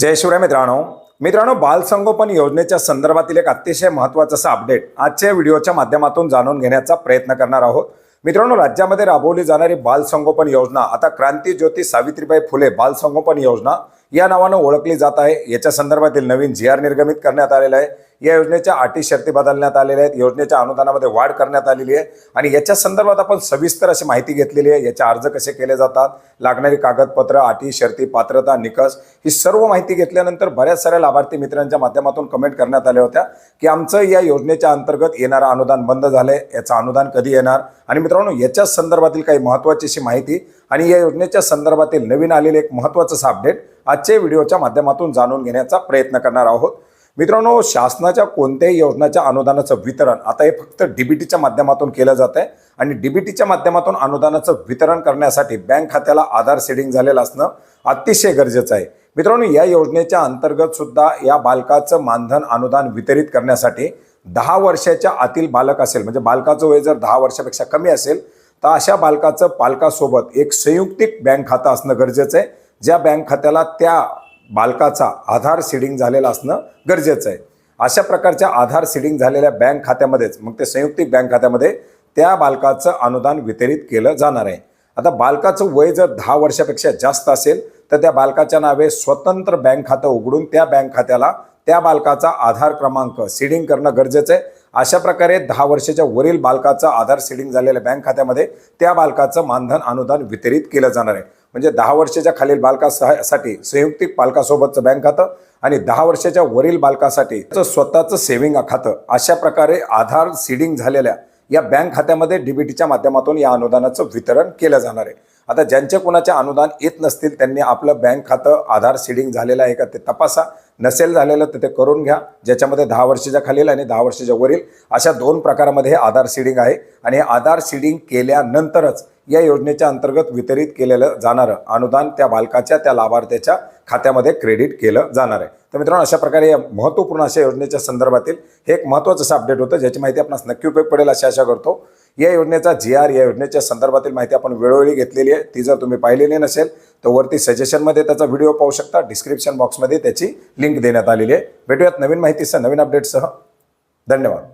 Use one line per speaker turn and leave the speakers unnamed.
जय शिवराय मित्रांनो बालसंगोपन योजनेच्या संदर्भातील एक अतिशय महत्त्वाचं असं अपडेट आजच्या व्हिडिओच्या माध्यमातून जाणून घेण्याचा प्रयत्न करणार आहोत। मित्रांनो, राज्यामध्ये राबवली जाणारी बालसंगोपन योजना आता क्रांतीज्योती सावित्रीबाई फुले बालसंगोपन योजना या नावाने ओळखली जात आहे। याच्या संदर्भातील नवीन GR निर्गमित करण्यात आलेला आहे। या योजनेच्या अटी शर्ती बदलण्यात आलेल्या आहेत। योजनेच्या अनुदानामध्ये वाढ करण्यात आलेली आहे आणि याच्या संदर्भात आपण सविस्तर अशी माहिती घेतलेली आहे। याचे अर्ज कसे केले जातात, लागणारी कागदपत्र, अटी शर्ती, पात्रता, निकष ही सर्व माहिती घेतल्यानंतर बऱ्याच साऱ्या लाभार्थी मित्रांच्या माध्यमातून कमेंट करण्यात आल्या होत्या की आमचं या योजनेच्या अंतर्गत येणारं अनुदान बंद झालंय, याचं अनुदान कधी येणार। आणि मित्रांनो, याच्या संदर्भातील काही महत्त्वाची अशी माहिती आणि या योजनेच्या संदर्भातील नवीन आलेले एक महत्त्वाचं अपडेट आजच्या व्हिडिओच्या माध्यमातून जाणून घेण्याचा प्रयत्न करणार आहोत। मित्रांनो, शासनाच्या कोणत्याही योजनेच्या अनुदानाचं वितरण आता हे फक्त डीबीटीच्या माध्यमातून केलं जात आहे आणि डीबीटीच्या माध्यमातून अनुदानाचं वितरण करण्यासाठी बँक खात्याला आधार सीडिंग झालेलं असणं अतिशय गरजेचं आहे। मित्रांनो, या योजनेच्या अंतर्गत सुद्धा या बालकाचं मानधन अनुदान वितरित करण्यासाठी 10 वर्षाच्या आतील बालक असेल, म्हणजे बालकाचं वय जर 10 वर्षापेक्षा कमी असेल तर अशा बालकाचं पालकासोबत एक संयुक्तिक बँक खातं असणं गरजेचं आहे, ज्या बँक खात्याला त्या बालकाचा आधार सीडिंग झालेला असणं गरजेचं आहे। अशा प्रकारच्या आधार सीडिंग झालेल्या बँक खात्यामध्येच मग ते संयुक्तिक बँक खात्यामध्ये त्या बालकाचं अनुदान वितरित केलं जाणार आहे। आता बालकाचं वय जर 10 वर्षापेक्षा जास्त असेल तर त्या बालकाच्या नावे स्वतंत्र बँक खातं उघडून त्या बँक खात्याला त्या बालकाचा आधार क्रमांक सीडिंग करणं गरजेचं आहे। अशा प्रकारे 10 वर्षाच्या वरील बालकाचं आधार सीडिंग झालेल्या बँक खात्यामध्ये त्या बालकाचं मानधन अनुदान वितरित केलं जाणार आहे। म्हणजे 10 वर्षाच्या खालील बालकासाठी संयुक्तिक पालकासोबतचं बँक खातं आणि 10 वर्षाच्या वरील बालकासाठी स्वतःचं सेव्हिंग खातं, अशा प्रकारे आधार सीडिंग झालेल्या या बँक खात्यामध्ये डीबीटीच्या माध्यमातून या अनुदानाचं वितरण केलं जाणार आहे। आता ज्यांचे कोणाचे अनुदान येत नसतील त्यांनी आपलं बँक खातं आधार सीडिंग झालेलं आहे का ते तपासा, नसेल झालेलं तर ते करून घ्या। ज्याच्यामध्ये 10 वर्षाच्या खालील आणि 10 वर्षाच्या वरील अशा 2 प्रकारामध्ये हे आधार सीडिंग आहे आणि हे आधार सीडिंग केल्यानंतरच या योजनेच्या अंतर्गत वितरित केलेलं जाणारं अनुदान त्या बालकाच्या त्या लाभार्थ्याच्या खात्यामध्ये क्रेडिट केलं जाणार आहे। तर मित्रांनो, अशा प्रकारे या महत्त्वपूर्ण अशा योजनेच्या संदर्भातील हे एक महत्त्वाचं असं अपडेट होतं, ज्याची माहिती आपणास नक्की उपयोग पडेल अशी आशा करतो। या योजनेचा GR या योजनेच्या संदर्भातील माहिती आपण वेळोवेळी घेतलेली आहे। ती जर तुम्ही पाहिलेली नसेल तर वरती सजेशनमध्ये त्याचा व्हिडिओ पाहू शकता, डिस्क्रिप्शन बॉक्समध्ये त्याची लिंक देण्यात आलेली आहे। भेटूयात नवीन माहितीसह, नवीन अपडेटसह। धन्यवाद।